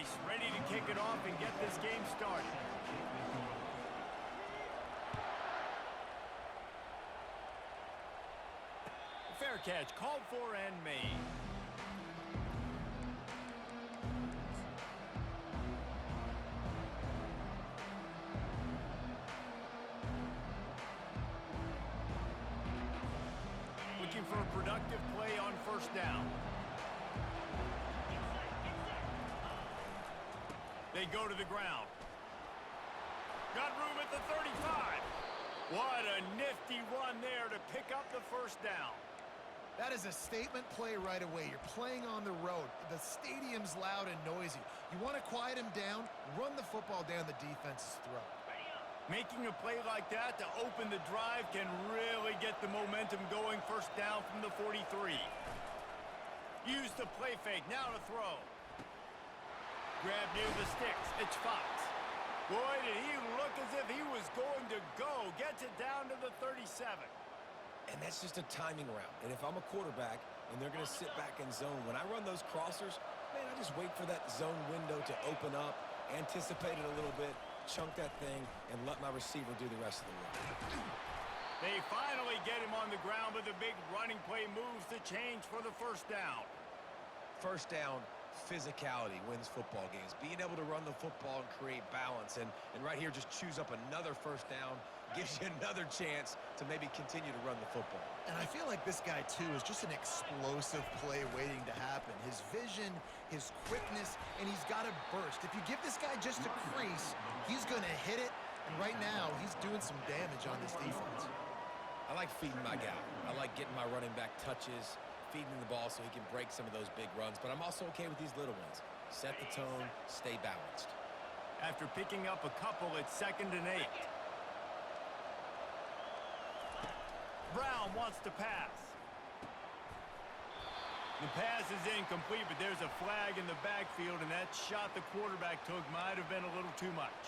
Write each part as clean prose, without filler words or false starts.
Reese ready to kick it off and get this game started. Fair catch called for and made. Looking for a productive play on first down. They go to the ground. Got room at the 35. What a nifty run there to pick up the first down. That is a statement play right away. You're playing on the road. The stadium's loud and noisy. You want to quiet him down, run the football down the defense's throat. Making a play like that to open the drive can really get the momentum going. First down from the 43. Use the play fake, now to throw. Grab near the sticks, it's Fox. Boy, did he look as if he was going to go. Gets it down to the 37. And that's just a timing route. And if I'm a quarterback and they're going to sit back in zone, when I run those crossers, man, I just wait for that zone window to open up, anticipate it a little bit, chunk that thing, and let my receiver do the rest of the work. They finally get him on the ground, but the big running play moves the change for the first down. First down, physicality wins football games. Being able to run the football and create balance. And right here, just choose up another first down, gives you another chance to maybe continue to run the football. And I feel like this guy, too, is just an explosive play waiting to happen. His vision, his quickness, and he's got to burst. If you give this guy just a crease, he's going to hit it. And right now, he's doing some damage on this defense. I like feeding my guy. I like getting my running back touches, feeding him the ball so he can break some of those big runs. But I'm also okay with these little ones. Set the tone, stay balanced. After picking up a couple, it's 2nd and 8. Brown wants to pass. The pass is incomplete, but there's a flag in the backfield, and that shot the quarterback took might have been a little too much.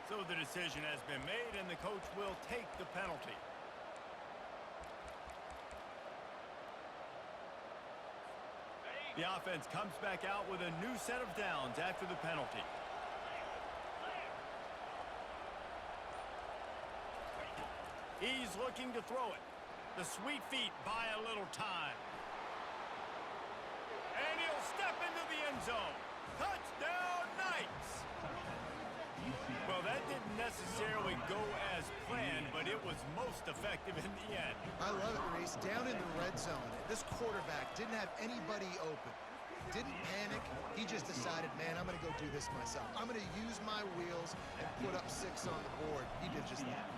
So the decision has been made, and the coach will take the penalty. The offense comes back out with a new set of downs after the penalty. He's looking to throw it. The sweet feet buy a little time. And he'll step into the end zone. Touchdown, Knights! Well, that didn't necessarily go as planned, but it was most effective in the end. I love it, Reese. Down in the red zone, this quarterback didn't have anybody open. Didn't panic. He just decided, man, I'm going to go do this myself. I'm going to use my wheels and put up 6 on the board. He did just that.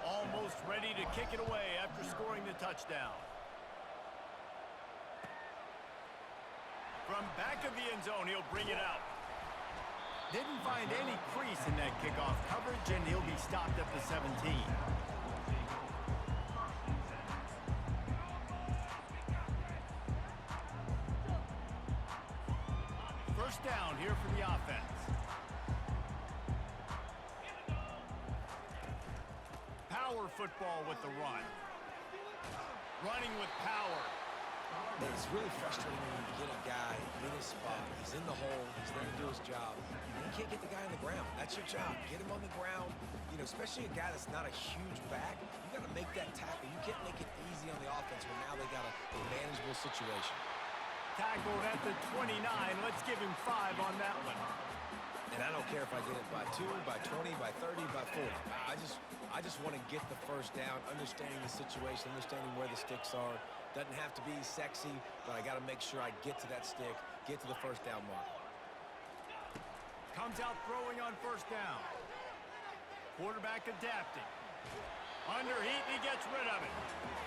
Almost ready to kick it away after scoring the touchdown. From back of the end zone, he'll bring it out. Didn't find any crease in that kickoff coverage, and he'll be stopped at the 17. First down here for the offense. Power football with the run. Running with power. It's really frustrating when you get a guy in his spot. He's in the hole. He's there to do his job. And you can't get the guy on the ground. That's your job. Get him on the ground. You know, especially a guy that's not a huge back. You got to make that tackle. You can't make it easy on the offense when now they got a manageable situation. Tackled at the 29. Let's give him 5 on that one. And I don't care if I get it by 2, by 20, by 30, by 40. I just want to get the first down, understanding the situation, understanding where the sticks are. Doesn't have to be sexy, but I got to make sure I get to that stick, get to the first down mark. Comes out throwing on first down. Quarterback adapting. Under heat, he gets rid of it.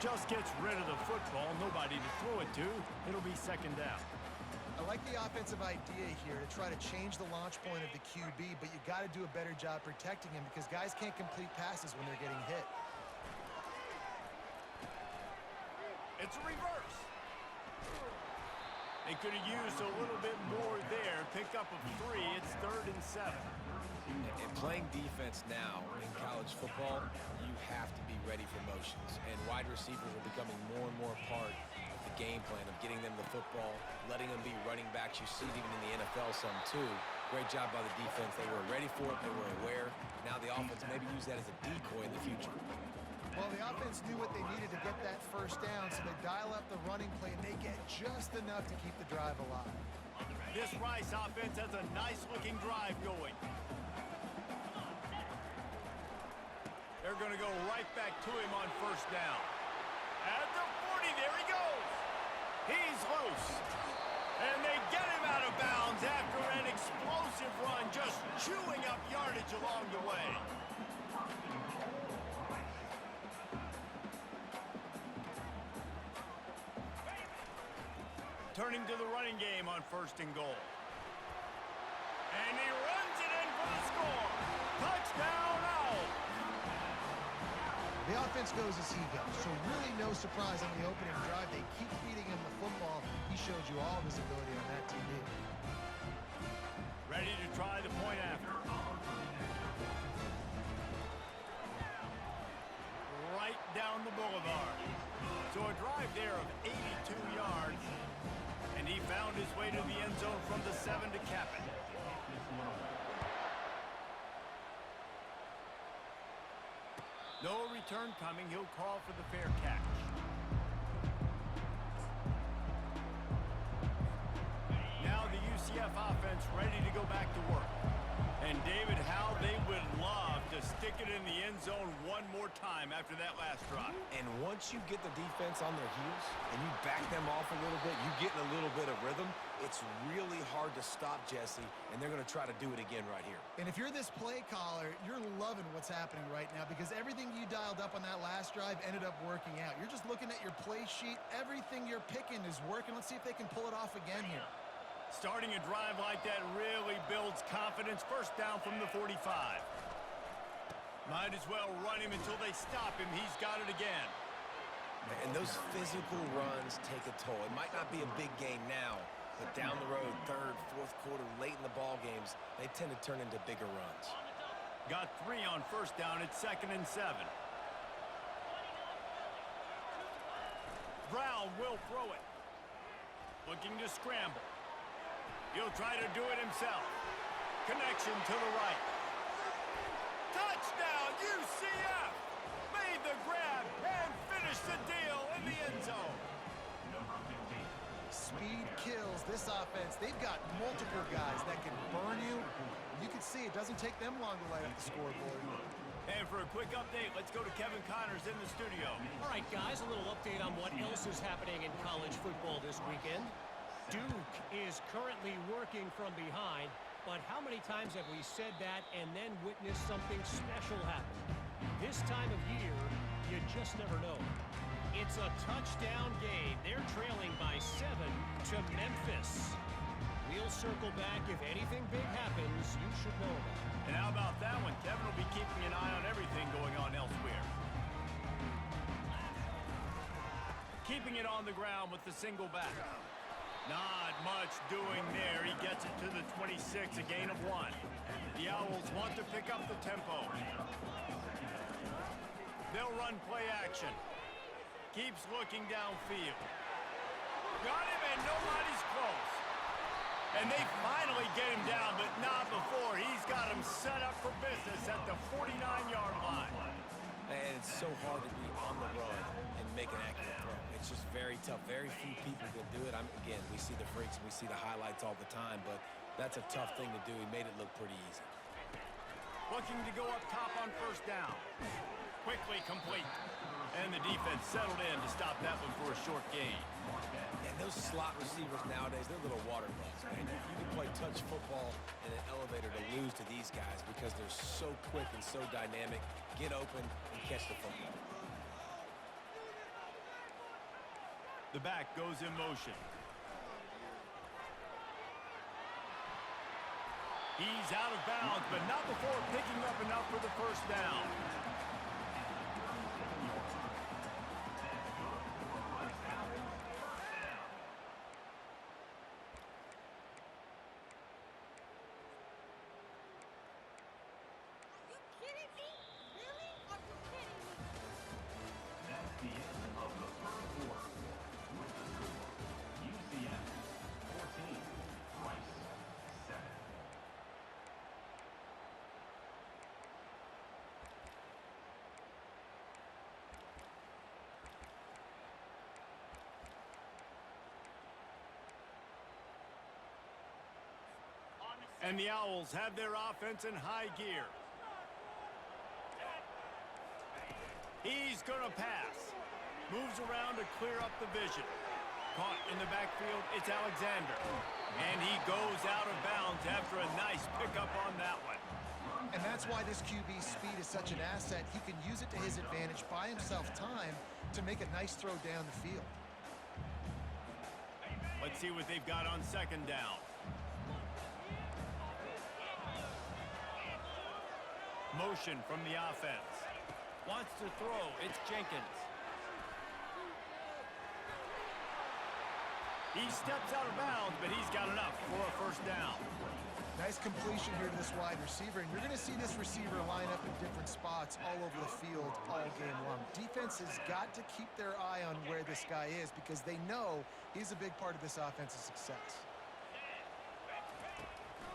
Just gets rid of the football. Nobody to throw it to. It'll be 2nd down. I like the offensive idea here to try to change the launch point of the QB, but you got to do a better job protecting him because guys can't complete passes when they're getting hit. It's a reverse. They could have used a little bit more there. Pick up of 3. It's 3rd and 7. And playing defense now in college football, you have to be ready for motions. And wide receivers are becoming more and more a part of the game plan of getting them the football, letting them be running backs. You see it even in the NFL some too. Great job by the defense. They were ready for it. They were aware. Now the offense maybe use that as a decoy in the future. Well, the offense knew what they needed to get that first down, so they dial up the running play, and they get just enough to keep the drive alive. This Rice offense has a nice-looking drive going. They're going to go right back to him on first down. At the 40, there he goes. He's loose. And they get him out of bounds after an explosive run, just chewing up yardage along the way. Turning to the running game on first and goal. And he runs it in for the score. Touchdown, Owl. The offense goes as he goes, so really no surprise on the opening drive. They keep feeding him the football. He showed you all of his ability on that TV. Ready to try the point after. Right down the boulevard. So a drive there of 82 yards. And he found his way to the end zone from the 7 to cap it. No return coming. He'll call for the fair catch. Now the UCF offense ready to go back to work. And David, how they would love to stick it in the end zone one more time after that last drive. And once you get the defense on their heels and you back them off a little bit, you get in a little bit of rhythm, it's really hard to stop Jesse, and they're going to try to do it again right here. And if you're this play caller, you're loving what's happening right now because everything you dialed up on that last drive ended up working out. You're just looking at your play sheet. Everything you're picking is working. Let's see if they can pull it off again here. Starting a drive like that really builds confidence. First down from the 45. Might as well run him until they stop him. He's got it again. And those physical runs take a toll. It might not be a big game now, but down the road, third, fourth quarter, late in the ball games, they tend to turn into bigger runs. Got 3 on first down. It's 2nd and 7. Brown will throw it. Looking to scramble. He'll try to do it himself. Connection to the right. Touchdown, UCF! Made the grab and finished the deal in the end zone. Speed kills this offense. They've got multiple guys that can burn you. You can see it doesn't take them long to light up the scoreboard. And for a quick update, let's go to Kevin Connors in the studio. All right, guys, a little update on what else is happening in college football this weekend. Duke is currently working from behind, but how many times have we said that and then witnessed something special happen? This time of year, you just never know. It's a touchdown game. They're trailing by 7 to Memphis. We'll circle back. If anything big happens, you should know about it. And how about that one? Kevin will be keeping an eye on everything going on elsewhere. Keeping it on the ground with the single back. Not much doing there. He gets it to the 26, a gain of 1. The Owls want to pick up the tempo. They'll run play action. Keeps looking downfield. Got him, and nobody's close. And they finally get him down, but not before. He's got him set up for business at the 49-yard line. And it's so hard to be on the run and make an accurate throw. It's just very tough. Very few people can do it. Again, we see the freaks and we see the highlights all the time, but that's a tough thing to do. He made it look pretty easy. Looking to go up top on first down. Quickly complete. And the defense settled in to stop that one for a short gain. And those slot receivers nowadays, they're little water bugs, man. You can play touch football in an elevator to lose to these guys because they're so quick and so dynamic. Get open and catch the football. The back goes in motion. He's out of bounds, but not before picking up enough for the first down. And the Owls have their offense in high gear. He's going to pass. Moves around to clear up the vision. Caught in the backfield, it's Alexander. And he goes out of bounds after a nice pickup on that one. And that's why this QB's speed is such an asset. He can use it to his advantage, buy himself time to make a nice throw down the field. Let's see what they've got on second down. Motion from the offense. Wants to throw. It's Jenkins. He steps out of bounds, but he's got enough for a first down. Nice completion here to this wide receiver, and you're going to see this receiver line up in different spots all over the field all game long. Defense has got to keep their eye on where this guy is because they know he's a big part of this offense's success.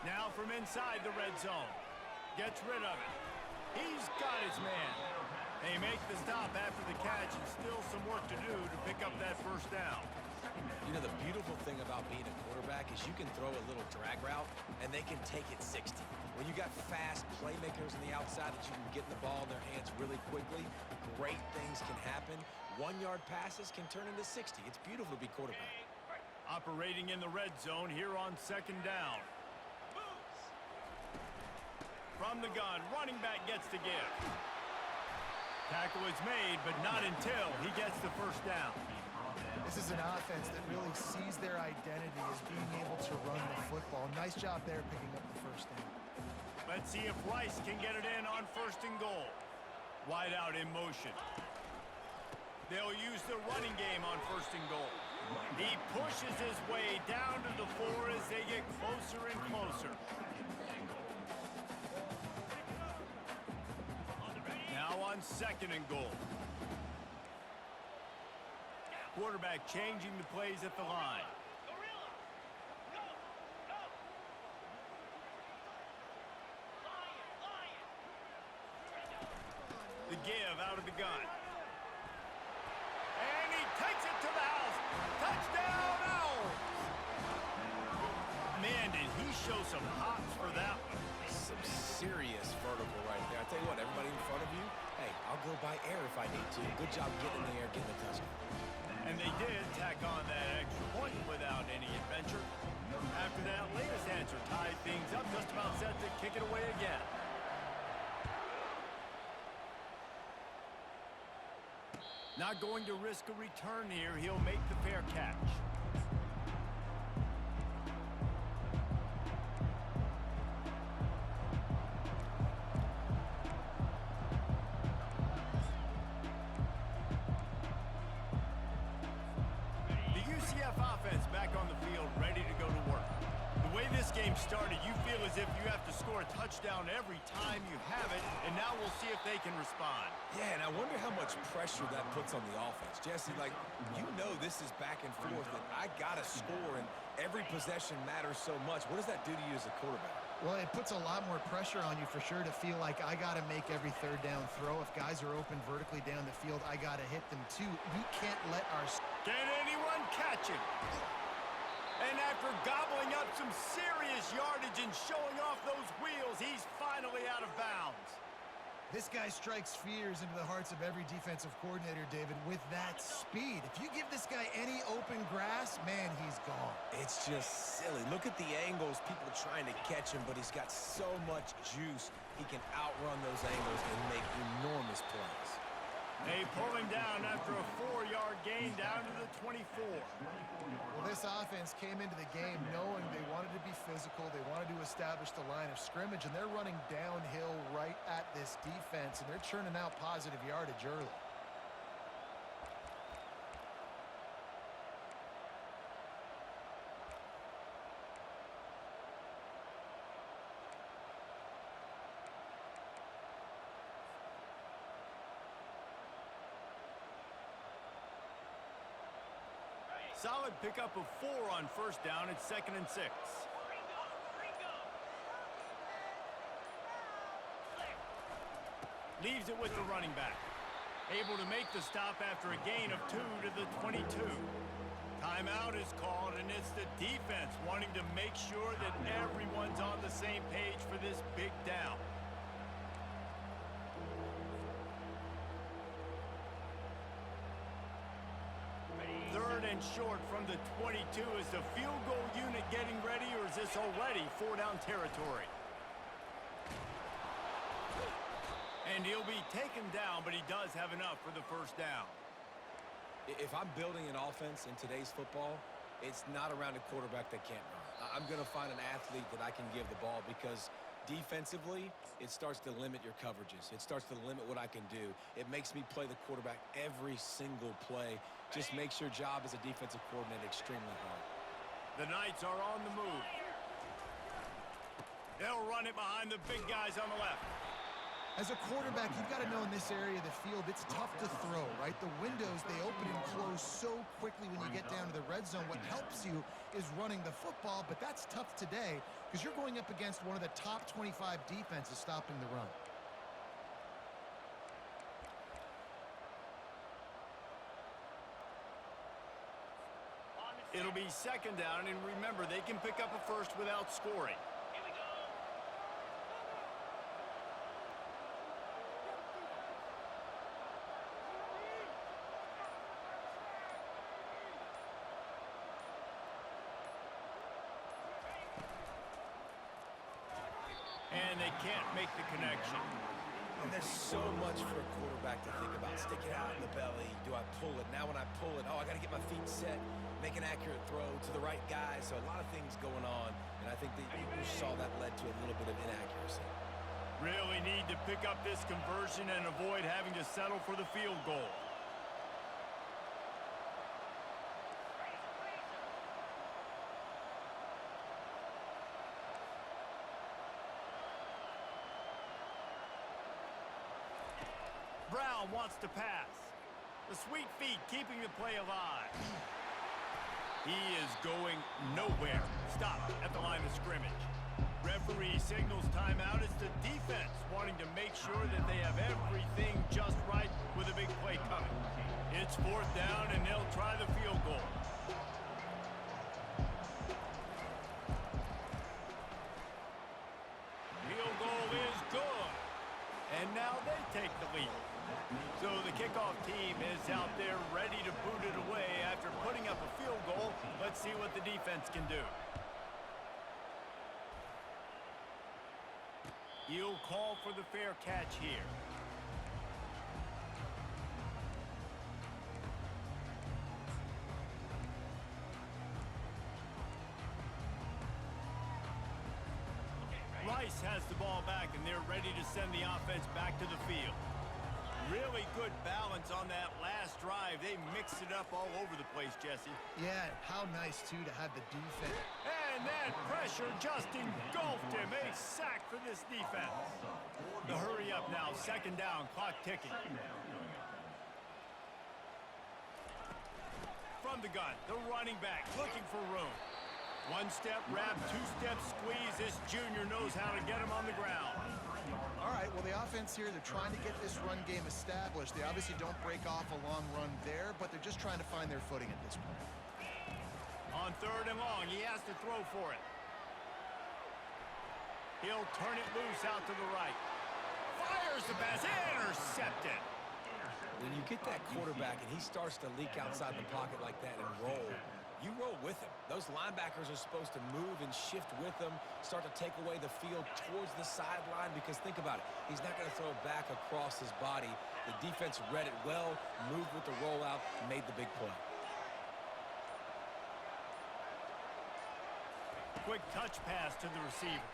Now from inside the red zone. Gets rid of it. He's got his man. They make the stop after the catch and still some work to do to pick up that first down. You know, the beautiful thing about being a quarterback is you can throw a little drag route, and they can take it 60. When you got fast playmakers on the outside that you can get the ball in their hands really quickly, great things can happen. 1-yard passes can turn into 60. It's beautiful to be quarterback. Operating in the red zone here on second down. From the gun, running back gets the give. Tackle is made, but not until he gets the first down. This is an offense that really sees their identity as being able to run the football. Nice job there picking up the first down. Let's see if Rice can get it in on first and goal. Wide out in motion. They'll use the running game on first and goal. He pushes his way down to the 4 as they get closer and closer. Now on second and goal. Quarterback changing the plays at the line. The give out of the gun. And he takes it to the house. Touchdown, Owls! Man, did he show some hops for that one. Some serious vertical right there. I tell you what, everybody in front of you, hey, I'll go by air if I need to. Good job getting in the air, getting the touchdown. And they did tack on that extra point without any adventure. After that latest answer tied things up, just about set to kick it away again. Not going to risk a return here. He'll make the fair catch. The UCF offense back on the field, ready to go to work. The way this game started, you feel as if you have to score a touchdown every time you have it, and now we'll see if they can respond. Yeah, and I wonder how much pressure that puts on the offense. Jesse, like, you know this is back and forth, and I got to score, and every possession matters so much. What does that do to you as a quarterback? Well, it puts a lot more pressure on you for sure to feel like I got to make every third down throw. If guys are open vertically down the field, I got to hit them too. We can't let our... Can anyone catch him? And after gobbling up some serious yardage and showing off those wheels, he's finally out of bounds. This guy strikes fears into the hearts of every defensive coordinator, David, with that speed. If you give this guy any open grass, man, he's gone. It's just silly. Look at the angles, people trying to catch him, but he's got so much juice. He can outrun those angles and make enormous plays. They pull him down after a 4-yard gain down to the 24. Well, this offense came into the game knowing they wanted to be physical, they wanted to establish the line of scrimmage, and they're running downhill right at this defense, and they're churning out positive yardage early. Solid pickup of 4 on first down at 2nd and 6. Leaves it with the running back. Able to make the stop after a gain of 2 to the 22. Timeout is called, and it's the defense wanting to make sure that everyone's on the same page for this big down. Third and short from the 22. Is the field goal unit getting ready, or is this already four-down territory? And he'll be taken down, but he does have enough for the first down. If I'm building an offense in today's football, it's not around a quarterback that can't run. I'm going to find an athlete that I can give the ball because defensively, it starts to limit your coverages. It starts to limit what I can do. It makes me play the quarterback every single play. Just makes your job as a defensive coordinator extremely hard. The Knights are on the move. They'll run it behind the big guys on the left. As a quarterback, you've got to know in this area of the field, it's tough to throw, right? The windows, they open and close so quickly when you get down to the red zone. What helps you is running the football, but that's tough today because you're going up against one of the top 25 defenses stopping the run. It'll be second down, and remember, they can pick up a first without scoring. And they can't make the connection. And there's so much for a quarterback to think about. Stick it out in the belly. Do I pull it? Now when I pull it, I got to get my feet set, make an accurate throw to the right guy. So a lot of things going on, and I think that you saw that led to a little bit of inaccuracy. Really need to pick up this conversion and avoid having to settle for the field goal. Brown wants to pass. The sweet feet keeping the play alive. He is going nowhere. Stop at the line of scrimmage. Referee signals timeout. It's the defense wanting to make sure that they have everything just right with a big play coming. It's fourth down, and they'll try the field goal. Field goal is good. And now they take the lead. So the kickoff team is out there ready to boot it away after putting up a field goal. Let's see what the defense can do. He'll call for the fair catch here. Rice has the ball back, and they're ready to send the offense back to the field. Really good balance on that last drive. They mixed it up all over the place, Jesse. Yeah, how nice, too, to have the defense. And that pressure just engulfed him. A sack for this defense. The hurry up now. Second down. Clock ticking. From the gun, the running back looking for room. One-step wrap, two-step squeeze. This junior knows how to get him on the ground. All right, well, the offense here, they're trying to get this run game established. They obviously don't break off a long run there, but they're just trying to find their footing at this point. On third and long, he has to throw for it. He'll turn it loose out to the right. Fires the pass, intercepted. When you get that quarterback and he starts to leak outside the pocket like that and roll, you roll with him. Those linebackers are supposed to move and shift with him, start to take away the field towards the sideline because think about it. He's not going to throw it back across his body. The defense read it well, moved with the rollout, made the big play. Quick touch pass to the receiver.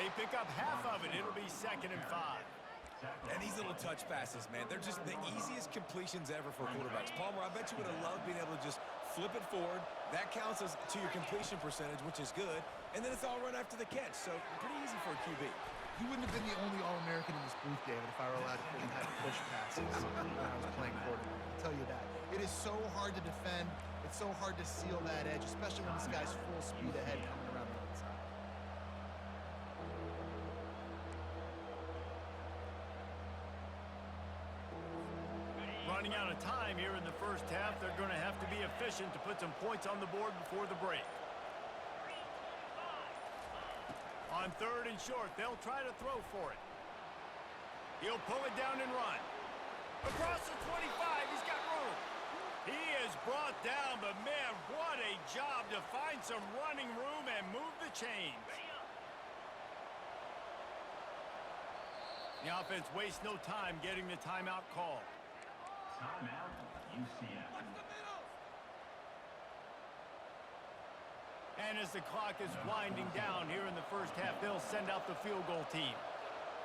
They pick up half of it. It'll be 2nd and 5. And these little touch passes, man, they're just the easiest completions ever for quarterbacks. Palmer, I bet you would have loved being able to just flip it forward. That counts as to your completion percentage, which is good. And then it's all run after the catch. So pretty easy for a QB. You wouldn't have been the only All-American in this booth, David, if I were allowed to have push passes when I was playing quarterback. I'll tell you that. It is so hard to defend. It's so hard to seal that edge, especially when this guy's full speed ahead coming around the outside. Running out of time here in the first half. They're going to have to be efficient to put some points on the board before the break. On 3rd and short, they'll try to throw for it. He'll pull it down and run. Across the 25, he's got room. He is brought down, but man, what a job to find some running room and move the chains. The offense wastes no time getting the timeout called. Timeout, UCF. And as the clock is winding down here in the first half, they'll send out the field goal team.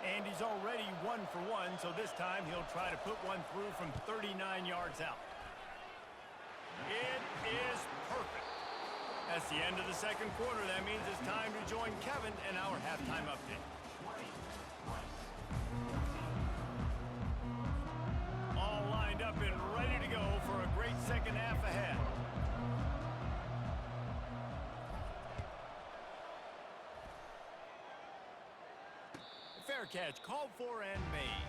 And he's already 1 for 1, so this time he'll try to put one through from 39 yards out. It is perfect. That's the end of the second quarter. That means it's time to join Kevin and our halftime update. All lined up and ready to go for a great second half ahead. Fair catch, called for and made.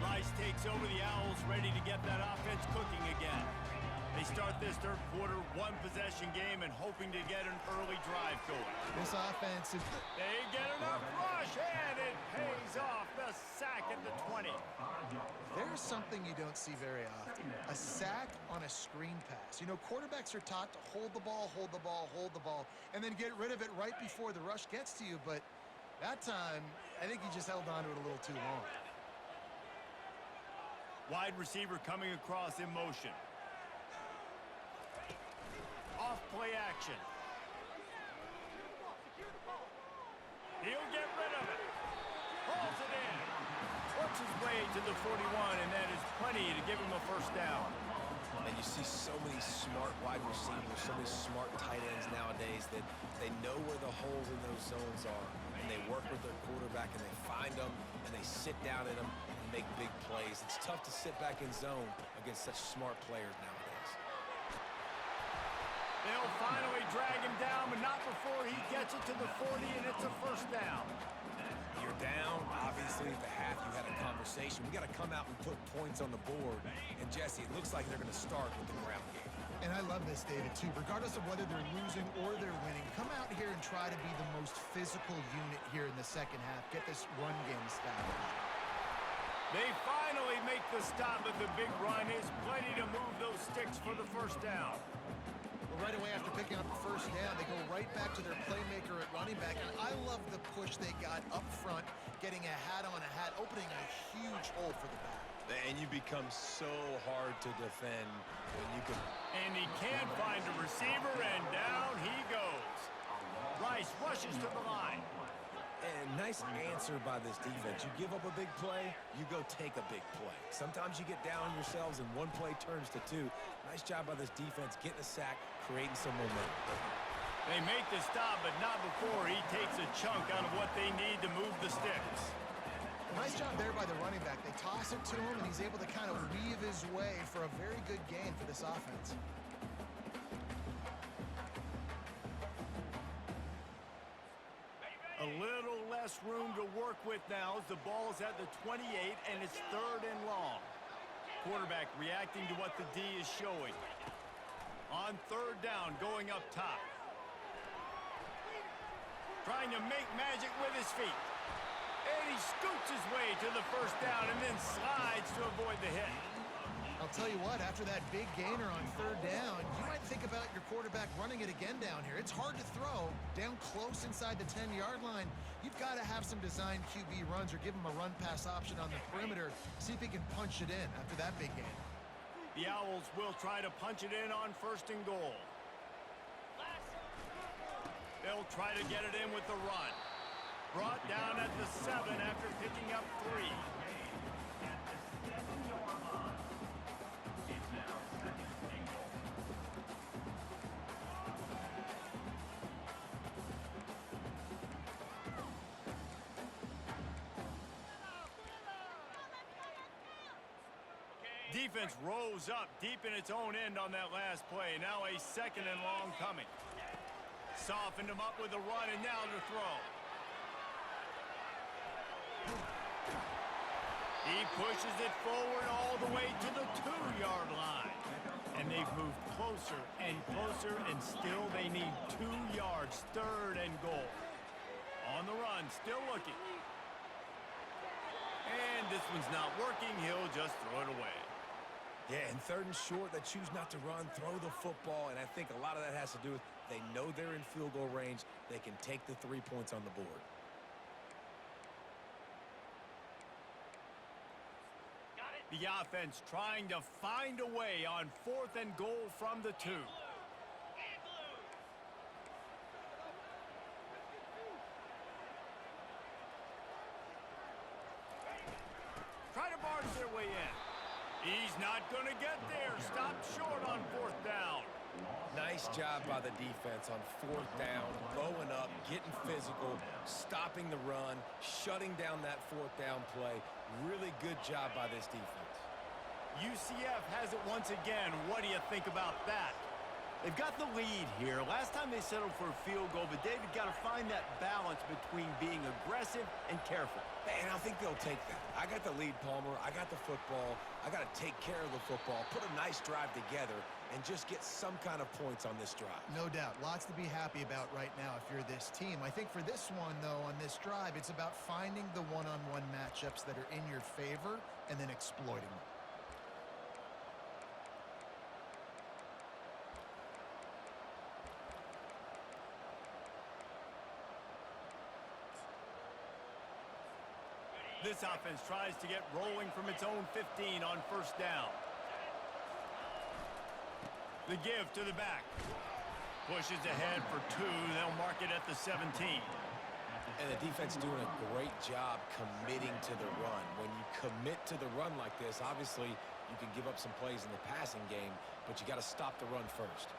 Rice takes over the Owls, ready to get that offense cooking again. They start this third quarter, one-possession game, and hoping to get an early drive going. This offense is... They get enough rush, and it pays off. The sack at the 20. There's something you don't see very often. A sack on a screen pass. You know, quarterbacks are taught to hold the ball, hold the ball, hold the ball, and then get rid of it right before the rush gets to you. But that time, I think he just held on to it a little too long. Wide receiver coming across in motion. Off play action. He'll get rid of it. Pulls it in. Works his way to the 41, and that is plenty to give him a first down. And you see so many smart wide receivers, so many smart tight ends nowadays that they know where the holes in those zones are, and they work with their quarterback, and they find them, and they sit down in them and make big plays. It's tough to sit back in zone against such smart players nowadays. They'll finally drag him down, but not before he gets it to the 40, and it's a first down. You're down. Obviously, at the half, you had a conversation. We got to come out and put points on the board. And, Jesse, it looks like they're going to start with the ground game. And I love this, David, too. Regardless of whether they're losing or they're winning, come out here and try to be the most physical unit here in the second half. Get this run game established. They finally make the stop, but the big run is plenty to move those sticks for the first down. Right away after picking up the first down, they go right back to their playmaker at running back. And I love the push they got up front, getting a hat on a hat, opening a huge hole for the back. And you become so hard to defend when you can... And he can't find a receiver, and down he goes. Rice rushes to the line. And nice answer by this defense. You give up a big play, you go take a big play. Sometimes you get down yourselves and one play turns to two. Nice job by this defense getting a sack, creating some momentum. They make the stop, but not before he takes a chunk out of what they need to move the sticks. Nice job there by the running back. They toss it to him, and he's able to kind of weave his way for a very good gain for this offense. A little less room to work with now as the ball is at the 28, and it's 3rd and long. Quarterback reacting to what the D is showing. On 3rd down, going up top. Trying to make magic with his feet. And he scoots his way to the first down and then slides to avoid the hit. I'll tell you what, after that big gainer on 3rd down, you might think about your quarterback running it again down here. It's hard to throw down close inside the 10-yard line. You've got to have some designed QB runs or give him a run-pass option on the perimeter. See if he can punch it in after that big gain. The Owls will try to punch it in on 1st and goal. They'll try to get it in with the run. Brought down at the 7 after picking up 3. Defense rose up deep in its own end on that last play. Now a second and long coming. Softened him up with a run, and now to throw. He pushes it forward all the way to the 2-yard line. And they've moved closer and closer, and still they need 2 yards, third and goal. On the run, still looking. And this one's not working. He'll just throw it away. Yeah, and third and short, they choose not to run, throw the football, and I think a lot of that has to do with they know they're in field goal range. They can take the 3 points on the board. The offense trying to find a way on 4th and goal from the 2. Try to barge their way in. He's not going to get there. Stopped short on 4th down. Nice job by the defense on 4th down, bowing up, getting physical, stopping the run, shutting down that 4th down play. Really good job by this defense. UCF has it once again. What do you think about that? They've got the lead here. Last time they settled for a field goal, but David got to find that balance between being aggressive and careful. And I think they'll take that. I got the lead, Palmer. I got the football. I got to take care of the football, put a nice drive together, and just get some kind of points on this drive. No doubt. Lots to be happy about right now if you're this team. I think for this one, though, on this drive, it's about finding the one-on-one matchups that are in your favor and then exploiting them. This offense tries to get rolling from its own 15 on 1st down. The give to the back. Pushes ahead for 2. They'll mark it at the 17. And the defense doing a great job committing to the run. When you commit to the run like this, obviously you can give up some plays in the passing game, but you got to stop the run first.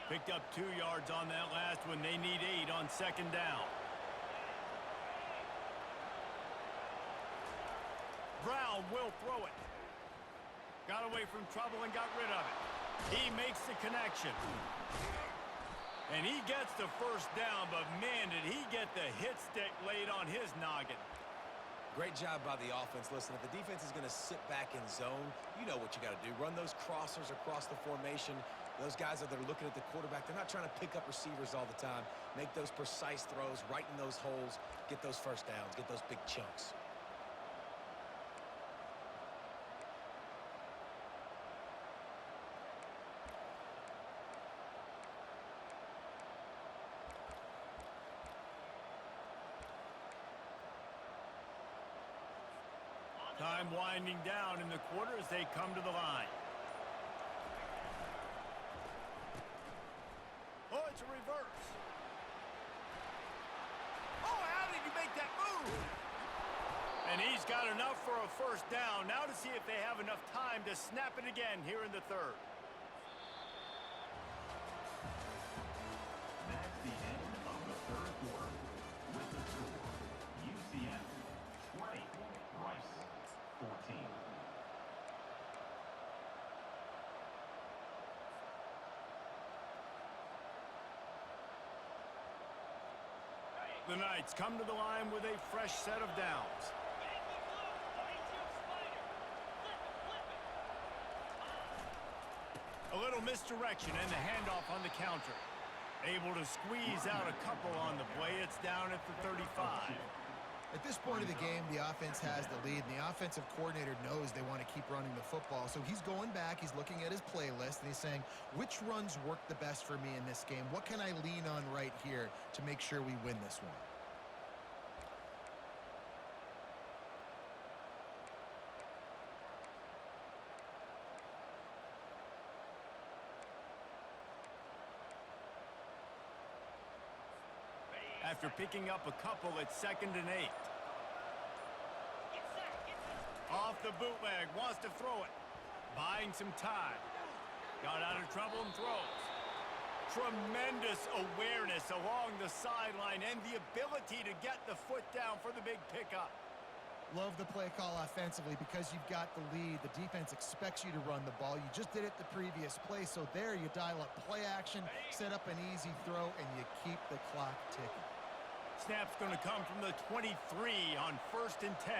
Picked up 2 yards on that last one. They need 8 on 2nd down. Brown will throw it. Got away from trouble and got rid of it. He makes the connection. And he gets the 1st down, but man, did he get the hit stick laid on his noggin. Great job by the offense. Listen, if the defense is going to sit back in zone, you know what you got to do. Run those crossers across the formation. Those guys that are looking at the quarterback, they're not trying to pick up receivers all the time. Make those precise throws, right in those holes, get those 1st downs, get those big chunks. Time winding down in the quarter as they come to the line. Oh, it's a reverse. Oh, how did you make that move? And he's got enough for a 1st down. Now to see if they have enough time to snap it again here in the 3rd. That's the end of the 3rd quarter. With the score, UCF 20, Rice 14. The Knights come to the line with a fresh set of downs. A little misdirection and the handoff on the counter. Able to squeeze out a couple on the play. It's down at the 35. At this point of the game, the offense has the lead, and the offensive coordinator knows they want to keep running the football. So he's going back, he's looking at his playlist, and he's saying, which runs work the best for me in this game? What can I lean on right here to make sure we win this one? After picking up a couple, it's 2nd and 8. Off the bootleg, wants to throw it. Buying some time. Got out of trouble and throws. Tremendous awareness along the sideline and the ability to get the foot down for the big pickup. Love the play call offensively because you've got the lead. The defense expects you to run the ball. You just did it the previous play, so there you dial up play action, set up an easy throw, and you keep the clock ticking. Snap's going to come from the 23 on 1st and 10.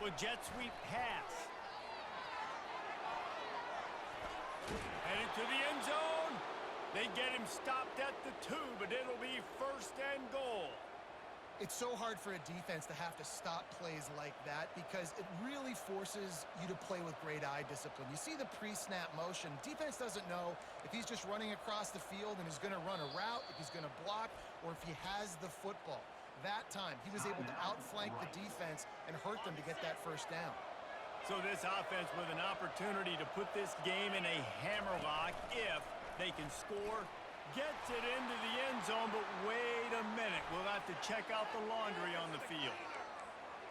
With jet sweep pass. Headed to the end zone. They get him stopped at the 2, but it'll be 1st and goal. It's so hard for a defense to have to stop plays like that because it really forces you to play with great eye discipline. You see the pre-snap motion. Defense doesn't know if he's just running across the field and is going to run a route, if he's going to block, or if he has the football. That time, he was able to outflank the defense and hurt them to get that first down. So this offense with an opportunity to put this game in a hammerlock if they can score. Gets it into the end zone, but wait a minute. We'll have to check out the laundry on the field.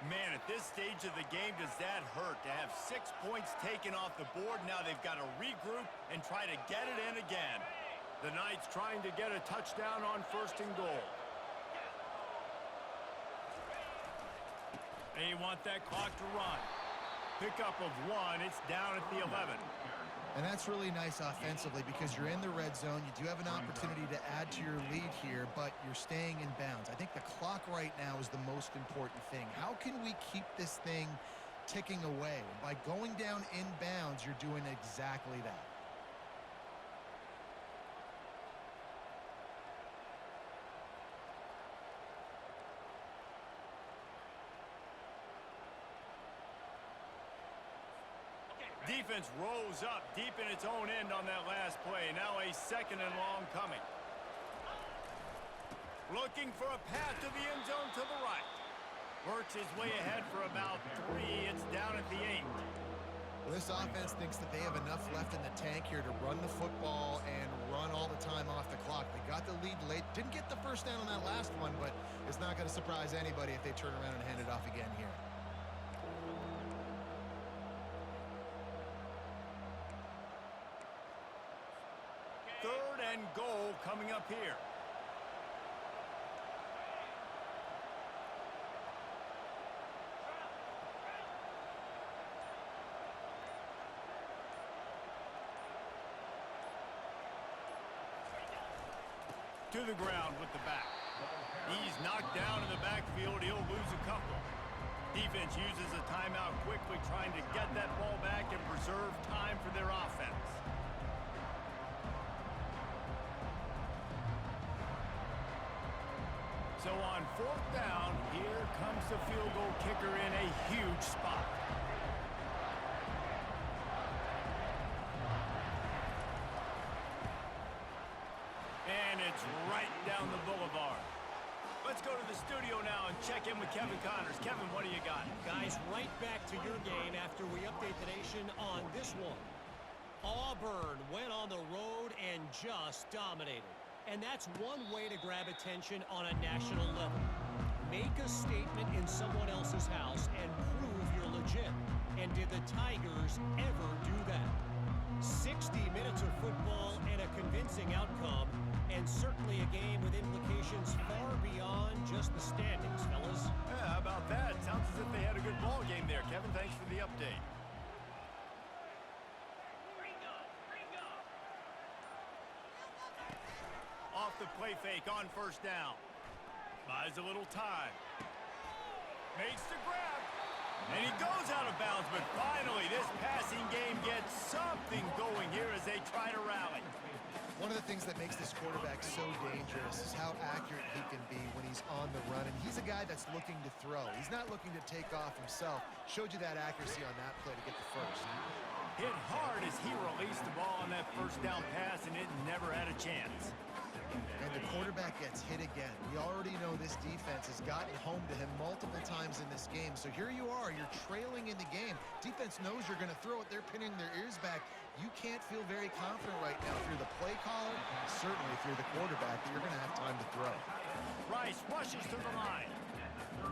Man, at this stage of the game, does that hurt to have 6 points taken off the board? Now they've got to regroup and try to get it in again. The Knights trying to get a touchdown on 1st and goal. They want that clock to run. Pickup of 1. It's down at the 11. And that's really nice offensively because you're in the red zone. You do have an opportunity to add to your lead here, but you're staying in bounds. I think the clock right now is the most important thing. How can we keep this thing ticking away? And by going down in bounds, you're doing exactly that. Defense rolls up deep in its own end on that last play. Now a 2nd and long coming. Looking for a path to the end zone to the right. Works his way ahead for about 3. It's down at the 8. Well, this offense thinks that they have enough left in the tank here to run the football and run all the time off the clock. They got the lead late. Didn't get the first down on that last one, but it's not going to surprise anybody if they turn around and hand it off again here. And goal coming up here. To the ground with the back. He's knocked down in the backfield. He'll lose a couple. Defense uses a timeout quickly, trying to get that ball back and preserve time for their offense. So on 4th down, here comes the field goal kicker in a huge spot. And it's right down the boulevard. Let's go to the studio now and check in with Kevin Connors. Kevin, what do you got? Guys, right back to your game after we update the nation on this one. Auburn went on the road and just dominated. And that's one way to grab attention on a national level. Make a statement in someone else's house and prove you're legit. And did the Tigers ever do that? 60 minutes of football and a convincing outcome, and certainly a game with implications far beyond just the standings, fellas. Yeah, how about that? Sounds as if they had a good ball game there. Kevin, thanks for the update. Off the play fake on 1st down. Buys a little time. Makes the grab. And he goes out of bounds, but finally this passing game gets something going here as they try to rally. One of the things that makes this quarterback so dangerous is how accurate he can be when he's on the run. And he's a guy that's looking to throw. He's not looking to take off himself. Showed you that accuracy on that play to get the first. Hit hard as he released the ball on that 1st down pass, and it never had a chance. And the quarterback gets hit again. We already know this defense has gotten home to him multiple times in this game. So here you are, you're trailing in the game. Defense knows you're going to throw it. They're pinning their ears back. You can't feel very confident right now if you're the play caller, certainly if you're the quarterback, that you're going to have time to throw. Rice rushes to the line.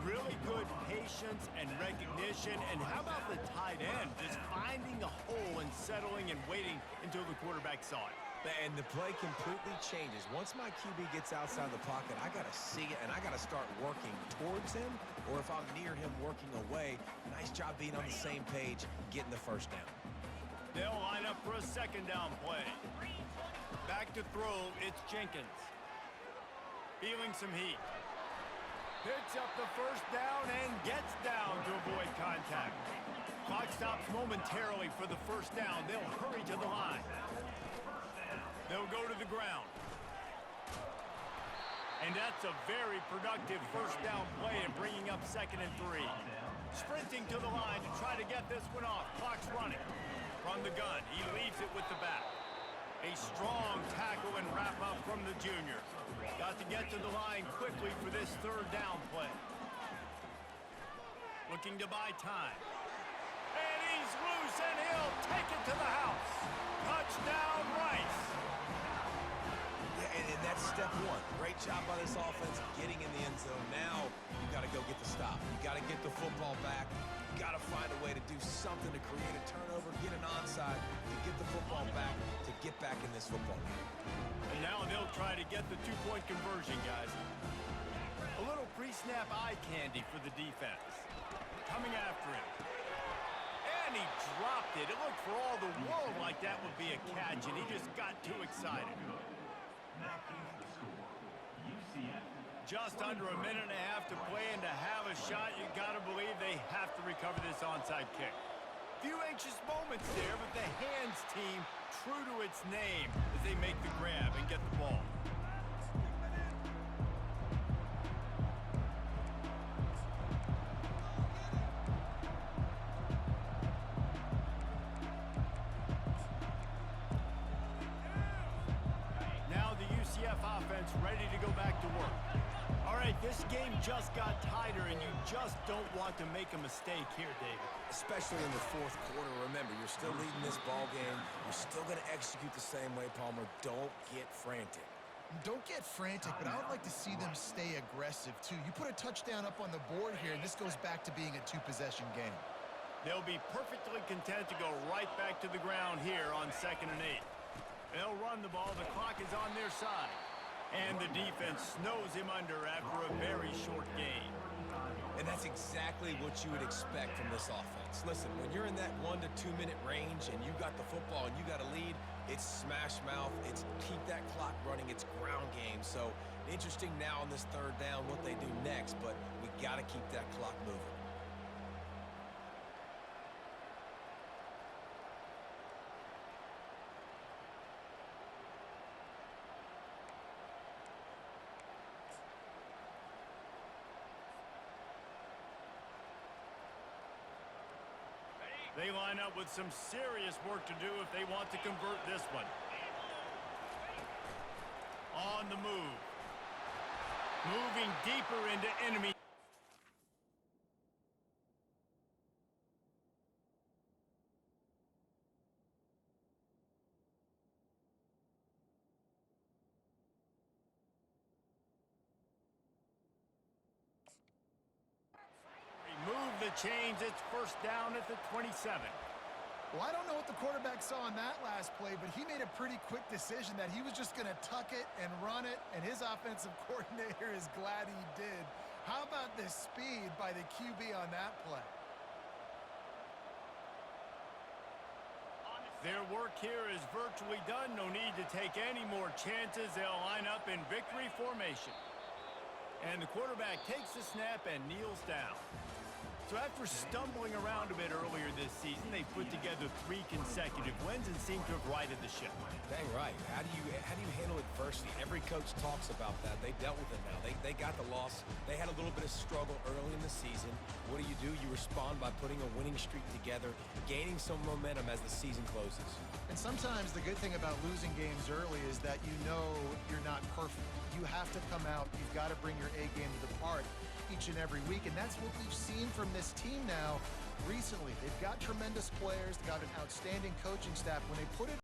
Really good patience and recognition. And how about the tight end just finding the hole and settling and waiting until the quarterback saw it? And the play completely changes. Once my QB gets outside the pocket, I got to see it, and I got to start working towards him, or if I'm near him, working away. Nice job being on the same page, getting the first down. They'll line up for a second down play. Back to throw, it's Jenkins. Feeling some heat. Picks up the first down and gets down to avoid contact. Clock stops momentarily for the first down. They'll hurry to the line. They'll go to the ground. And that's a very productive first down play in bringing up 2nd and 3. Sprinting to the line to try to get this one off. Clock's running. From the gun, he leaves it with the back. A strong tackle and wrap up from the junior. Got to get to the line quickly for this 3rd down play. Looking to buy time. And he's loose, and he'll take it to the house. Touchdown, Rice. Yeah, and that's step one. Great job by this offense getting in the end zone. Now you got to go get the stop. You got to get the football back. You got to find a way to do something to create a turnover, get an onside, to get the football back, to get back in this football game. And now they'll try to get the 2-point conversion, guys. A little pre-snap eye candy for the defense. Coming after him. And he dropped it. It looked for all the world like that would be a catch, and he just got too excited. That is the score. UCF. Just under a minute and a half to play, and to have a shot, you got to believe they have to recover this onside kick. Few anxious moments there, but the hands team true to its name as they make the grab and get the ball. Now the UCF offense ready to go back to work. All right, this game just got tighter, and you just don't want to make a mistake here, David. Especially in the 4th quarter. Remember, you're still leading this ball game. You're still going to execute the same way, Palmer. Don't get frantic. Don't get frantic, but I would like to see them stay aggressive, too. You put a touchdown up on the board here, and this goes back to being a 2-possession game. They'll be perfectly content to go right back to the ground here on 2nd and 8. They'll run the ball. The clock is on their side. And the defense snows him under after a very short game. And that's exactly what you would expect from this offense. Listen, when you're in that 1 to 2 minute range and you got the football and you got a lead, it's smash mouth, it's keep that clock running, it's ground game. So interesting now on this 3rd down what they do next, but we got to keep that clock moving. They line up with some serious work to do if they want to convert this one. On the move. Moving deeper into enemy. Move the chains. It's first down at the 27. Well, I don't know what the quarterback saw on that last play, but he made a pretty quick decision that he was just going to tuck it and run it, and his offensive coordinator is glad he did. How about the speed by the QB on that play? Their work here is virtually done. No need to take any more chances. They'll line up in victory formation. And the quarterback takes the snap and kneels down. So after stumbling around a bit earlier this season, they put together 3 consecutive wins and seem to have righted the ship. Dang right. How do you handle adversity? Every coach talks about that. They dealt with it now. They got the loss. They had a little bit of struggle early in the season. What do? You respond by putting a winning streak together, gaining some momentum as the season closes. And sometimes the good thing about losing games early is that you know you're not perfect. You have to come out. You've got to bring your A game to the part each and every week, and that's what we've seen from this team now recently. They've got tremendous players. They've got an outstanding coaching staff. When they put it